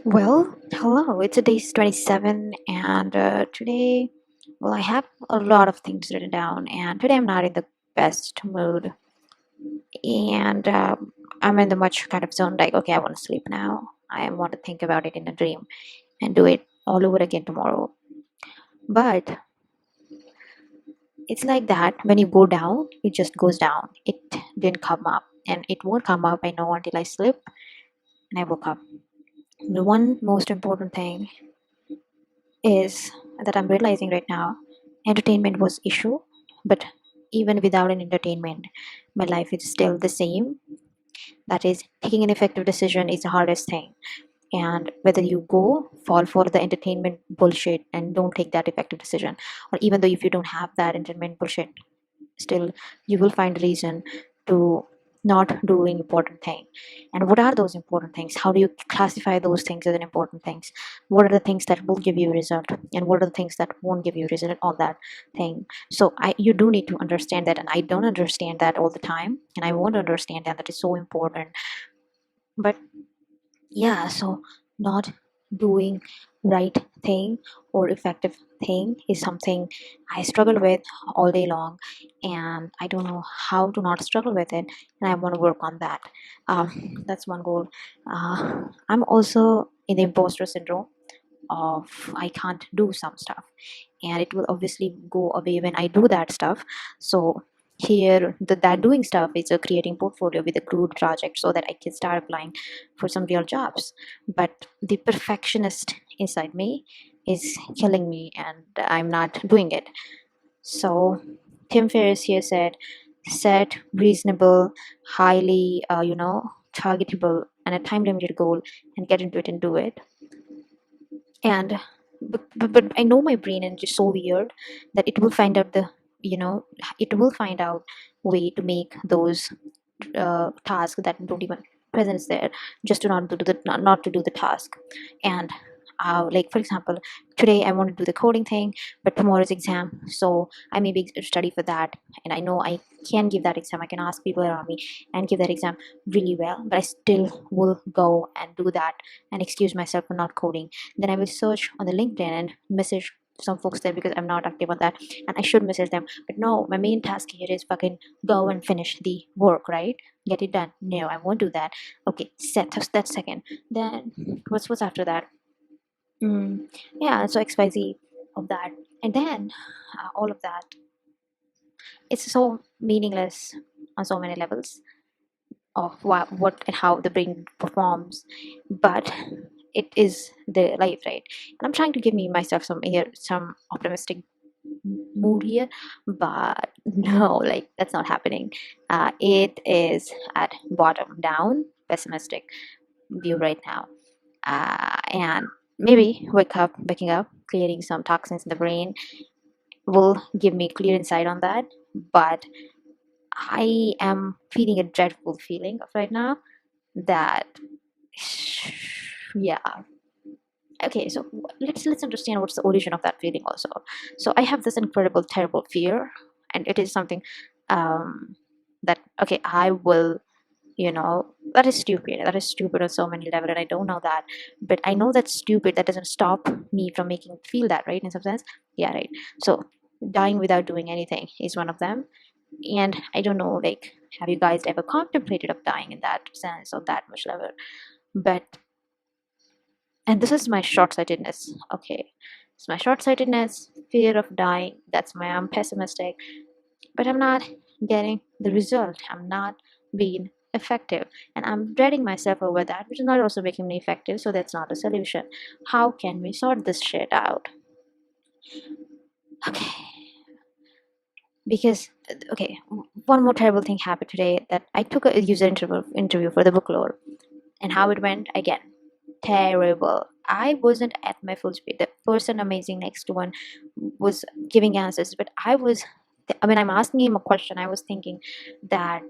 Well, hello. It's a day 27, and today, well, I have a lot of things written down, and today I'm not in the best mood, and I'm in the much kind of zone like, okay, I want to sleep now. I want to think about it in a dream and do it all over again tomorrow. But it's like that when you go down, it just goes down. It didn't come up, and it won't come up, I know, until I sleep and I woke up. The one most important thing is that I'm realizing right now entertainment was issue, but even without an entertainment, my life is still the same. That is, taking an effective decision is the hardest thing. And whether you go fall for the entertainment bullshit and don't take that effective decision, or even though if you don't have that entertainment bullshit, still you will find a reason to not doing important thing. And what are those important things? How do you classify those things as an important things? What are the things that will give you a result, and what are the things that won't give you a result on that thing? So you do need to understand that, and I don't understand that all the time, and I won't understand that. That is so important. But yeah, so not doing right thing or effective thing is something I struggle with all day long, and I don't know how to not struggle with it, and I want to work on that. That's one goal. I'm also in the imposter syndrome of I can't do some stuff, and it will obviously go away when I do that stuff. So here that doing stuff is a creating portfolio with a crude project so that I can start applying for some real jobs. But the perfectionist inside me is killing me, and I'm not doing it. So Tim Ferriss here said, set reasonable, highly targetable and a time limited goal, and get into it and do it. And but I know my brain is just so weird that it will find out the you know it will find out way to make those tasks that don't even presence there, just to not do not to do the task. And like for example, today I want to do the coding thing, but tomorrow's exam, so I maybe study for that, and I know I can give that exam. I can ask people around me and give that exam really well, but I still will go and do that and excuse myself for not coding. Then I will search on the LinkedIn and message some folks there because I'm not active on that, and I should message them. But no, my main task here is fucking go and finish the work, right? Get it done. No, I won't do that. Okay, set that second. Then what's after that? Yeah, so XYZ of that, and then all of that. It's so meaningless on so many levels of what and how the brain performs, but it is the life, right? And I'm trying to give me myself some optimistic mood here, but no, like that's not happening. It is at bottom down pessimistic view right now. And maybe waking up, clearing some toxins in the brain will give me clear insight on that. But I am feeling a dreadful feeling of right now that, yeah. Okay, so let's understand what's the origin of that feeling also. So I have this incredible terrible fear, and it is something um that, okay, I will, that is stupid on so many levels, and I don't know that, but I know that's stupid. That doesn't stop me from making feel that, right, in some sense. Yeah, right. So dying without doing anything is one of them. And I don't know, like, have you guys ever contemplated of dying in that sense, on that much level? But and this is my short-sightedness. Okay, it's my short-sightedness, fear of dying. That's my, I'm pessimistic, but I'm not getting the result. I'm not being effective, and I'm dreading myself over that, which is not also making me effective. So that's not a solution. How can we sort this shit out? Okay, because okay, one more terrible thing happened today, that I took a user interview for the book lore, and how it went again, terrible. I wasn't at my full speed. The person amazing next to one was giving answers, but I'm asking him a question, I was thinking that,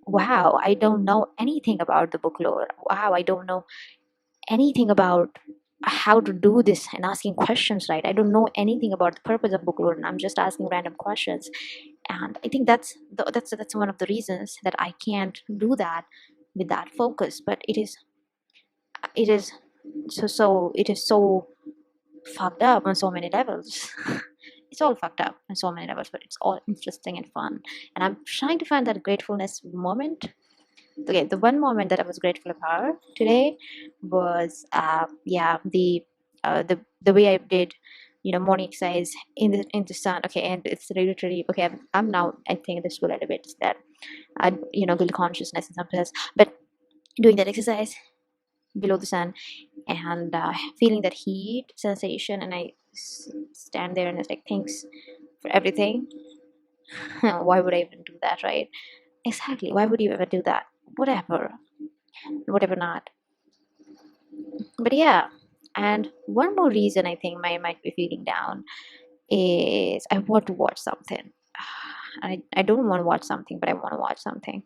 wow, I don't know anything about the book lore. Wow, I don't know anything about how to do this and asking questions, right? I don't know anything about the purpose of book lore, and I'm just asking random questions. And I think that's one of the reasons that I can't do that with that focus. But it is so it is so fucked up on so many levels. It's all fucked up on so many levels, but it's all interesting and fun. And I'm trying to find that gratefulness moment. Okay, the one moment that I was grateful about today was yeah, the way I did, morning exercise in the sun. Okay, and it's literally okay. I'm now, I think, the school elevates that I build consciousness in some place, but doing that exercise below the sun and feeling that heat sensation, and I stand there and it's like, thanks for everything. Why would I even do that, right? Exactly, why would you ever do that? Whatever not. But yeah, and one more reason I think I might be feeling down is I want to watch something. I don't want to watch something, but I want to watch something.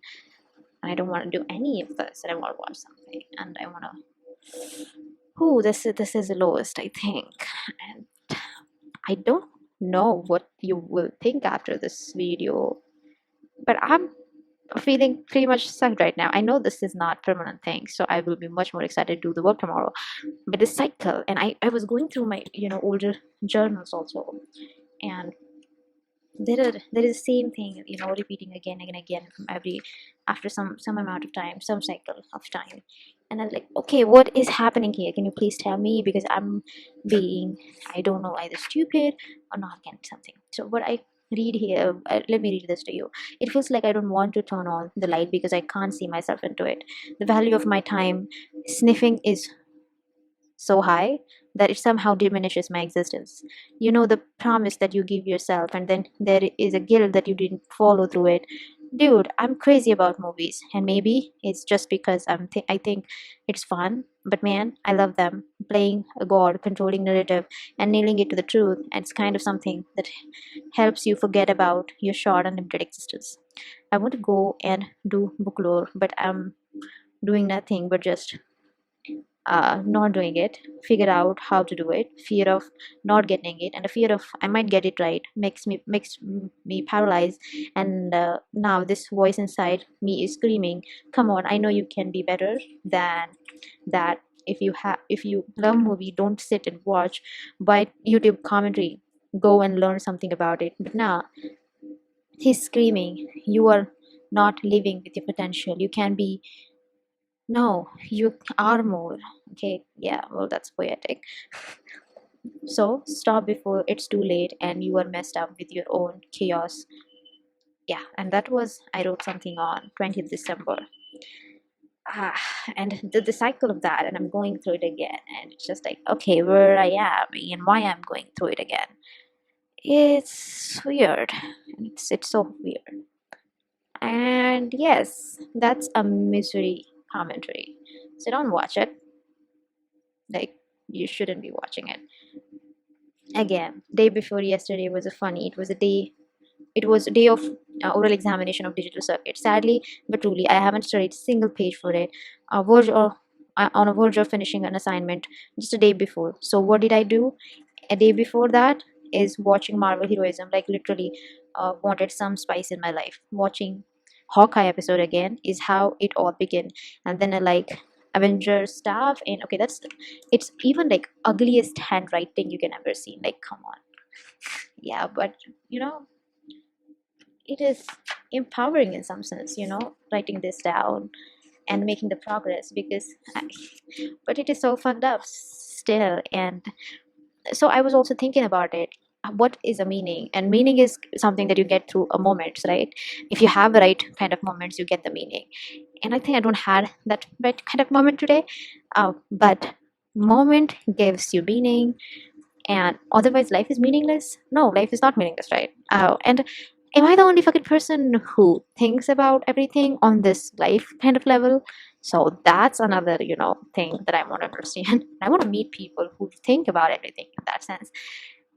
I don't want to do any of this, and I want to watch something, and I want to. Oh, this is the lowest, I think, and I don't know what you will think after this video, but I'm feeling pretty much sucked right now. I know this is not permanent thing, so I will be much more excited to do the work tomorrow. But this cycle, and I was going through my older journals also, and there is the same thing, repeating again and again from every after some amount of time, some cycle of time. And I was like, okay, what is happening here? Can you please tell me? Because I'm being, I don't know, either stupid or not getting something. So what I read here, let me read this to you. It feels like I don't want to turn on the light because I can't see myself into it. The value of my time sniffing is so high that it somehow diminishes my existence. The promise that you give yourself, and then there is a guilt that you didn't follow through it. Dude, I'm crazy about movies, and maybe it's just because I think it's fun. But man, I love them. Playing a god, controlling narrative, and nailing it to the truth. And it's kind of something that helps you forget about your short and limited existence. I want to go and do book lore, but I'm doing nothing but just not doing it, figure out how to do it, fear of not getting it, and the fear of I might get it right makes me paralyzed. And now this voice inside me is screaming, come on, I know you can be better than that. If you love movie, don't sit and watch by YouTube commentary, go and learn something about it. But now he's screaming, you are not living with your potential. You can be, no, you are more. Okay, yeah, well, that's poetic. So stop before it's too late and you are messed up with your own chaos. Yeah, and that was, I wrote something on 20th December. Ah, and the cycle of that, and I'm going through it again, and it's just like, okay, where I am and why I'm going through it again. It's weird. It's so weird. And yes, that's a misery commentary. So don't watch it. Like, you shouldn't be watching it. Again, day before yesterday was a funny. It was a day of oral examination of digital circuit. Sadly but truly, I haven't studied a single page for it. On a verge of finishing an assignment just a day before. So what did I do? A day before that is watching Marvel Heroism. Like, literally, wanted some spice in my life. Watching Hawkeye episode again is how it all began. And then I like Avengers stuff, and okay, it's even like ugliest handwriting you can ever see. Like, come on. Yeah, but you know it is empowering in some sense, writing this down and making the progress, but it is so fucked up still. And so I was also thinking about it. What is a meaning? And meaning is something that you get through a moment, right? If you have the right kind of moments, you get the meaning. And I think I don't had that right kind of moment today. But moment gives you meaning, and otherwise life is meaningless. No, life is not meaningless, right? And am I the only fucking person who thinks about everything on this life kind of level? So that's another thing that I want to understand. I want to meet people who think about everything in that sense.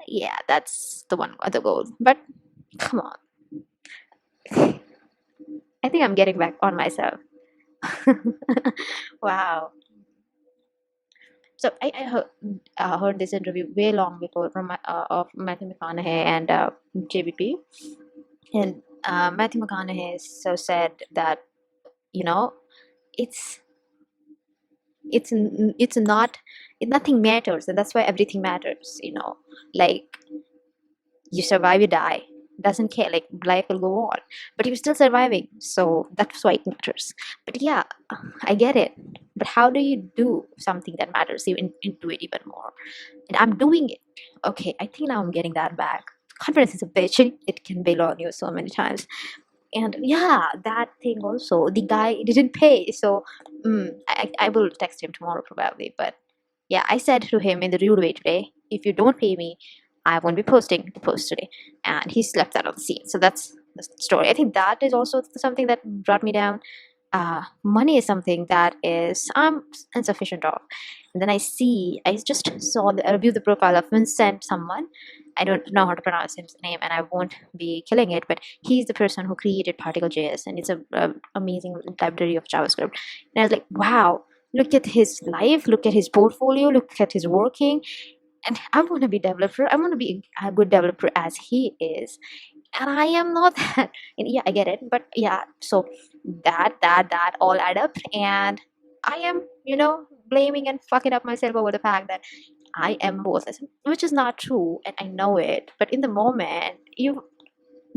Yeah, that's the one other goal. But come on, I think I'm getting back on myself. Wow. So I heard this interview way long before from of Matthew McConaughey and JBP. And Matthew McConaughey so said that, you know, it's it's not, nothing matters, and that's why everything matters, like you survive, you die, doesn't care, like life will go on, but you're still surviving, so that's why it matters. But yeah, I get it, but how do you do something that matters even into it even more? And I'm doing it. Okay, I think now I'm getting that back. Confidence is a bitch. It can bail on you so many times. And yeah, that thing also, the guy didn't pay, so I will text him tomorrow probably. But yeah, I said to him in the rude way today, if you don't pay me, I won't be posting the post today. And he slept that on the scene. So that's the story. I think that is also something that brought me down. Money is something that is I'm insufficient of. And then I just I reviewed the profile of Vincent someone. I don't know how to pronounce his name, and I won't be killing it, but he's the person who created Particle.js, and it's a amazing library of JavaScript. And I was like, wow, look at his life, look at his portfolio, look at his working, and I want to be developer. I want to be a good developer as he is, and I am not that. And yeah, I get it, but yeah, so that all add up, and I am, blaming and fucking up myself over the fact that I am worthless, which is not true, and I know it. But in the moment, you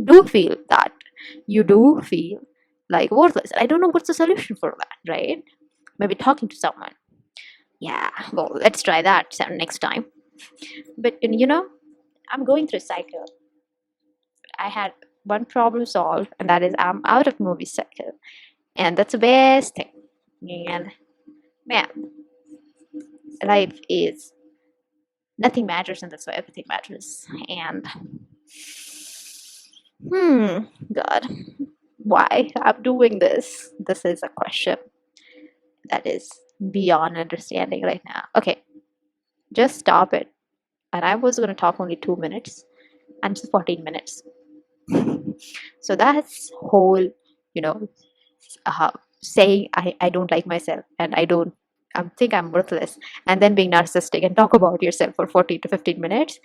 do feel that. You do feel like worthless. I don't know what's the solution for that, right? Maybe talking to someone. Yeah, well, let's try that next time. But I'm going through a cycle. I had one problem solved, and that is I'm out of movie cycle, and that's the best thing. And man, life is nothing matters, and that's why everything matters. And God, why I'm doing this? This is a question that is beyond understanding right now. Okay, just stop it. And I was going to talk only 2 minutes, and it's 14 minutes. So that's whole, saying I don't like myself, and I think I'm worthless, and then being narcissistic and talk about yourself for 40 to 15 minutes.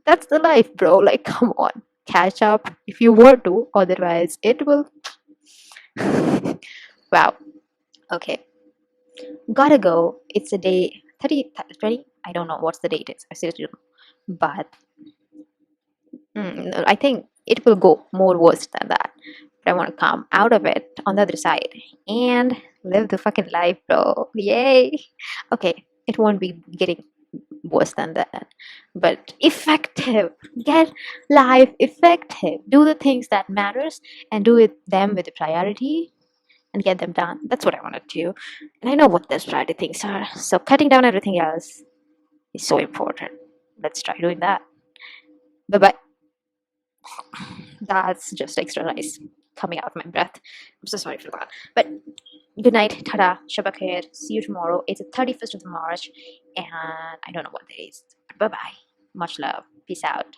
That's the life, bro. Like, come on, catch up if you were to, otherwise it will. Wow. Okay, gotta go. It's a day 30, 20. I don't know what's the date is. I seriously don't know. But I think it will go more worse than that. But I want to come out of it on the other side and live the fucking life, bro. Yay. Okay, it won't be getting worse than that, but effective. Get life effective. Do the things that matters and do them with a priority and get them done. That's what I want to do. And I know what those priority things are. So cutting down everything else is so important. Let's try doing that. Bye bye. That's just extra nice coming out of my breath. I'm so sorry for that. But good night, tada, Shabba khair. See you tomorrow. It's the 31st of March, and I don't know what day it is. Bye bye. Much love. Peace out.